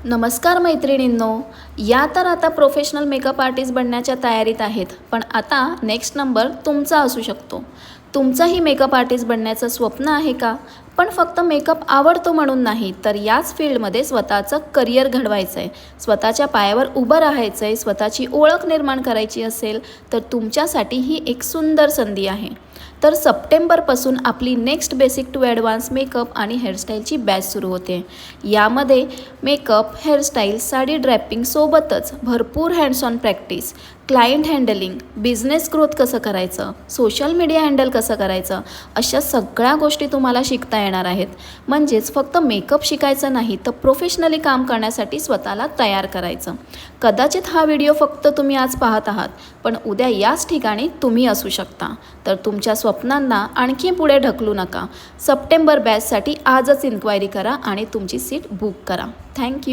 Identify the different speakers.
Speaker 1: नमस्कार मैत्रिणींनो, या तर आता प्रोफेशनल मेकअप आर्टिस्ट बनण्याच्या तयारीत आहेत, पण आता नेक्स्ट नंबर तुमचा असू शकतो. तुमचंही मेकअप आर्टिस्ट बनण्याचं स्वप्न आहे का? पण फक्त मेकअप आवडतो म्हणून नाही, तर याच फील्डमध्ये स्वतःचं करिअर घडवायचं आहे, स्वतःच्या पायावर उभं राहायचं आहे, स्वतःची ओळख निर्माण करायची असेल तर तुमच्यासाठी ही एक सुंदर संधी आहे. तर सप्टेंबरपासून आपली next basic to advance makeup आणि हेअरस्टाईलची बॅच सुरू होते. यामध्ये मेकअप, हेअरस्टाईल, साडी ड्रॅपिंग सोबतच भरपूर hands on practice, client handling, business growth कसं करायचं, सोशल मीडिया हँडल कसं करायचं, अशा सगळ्या गोष्टी तुम्हाला शिकता येणार आहेत. म्हणजेच फक्त मेकअप शिकायचं नाही, तर प्रोफेशनली काम करण्यासाठी स्वतःला तयार करायचं. कदाचित हा व्हिडिओ फक्त तुम्ही आज पाहत आहात, पण उद्या याच ठिकाणी तुम्ही असू शकता. तर तुमच्या स्वप्नांना आणखी पुढे ढकलू नका. सप्टेंबर बॅचसाठी आजच इन्क्वायरी करा आणि तुमची सीट बुक करा. थँक्यू.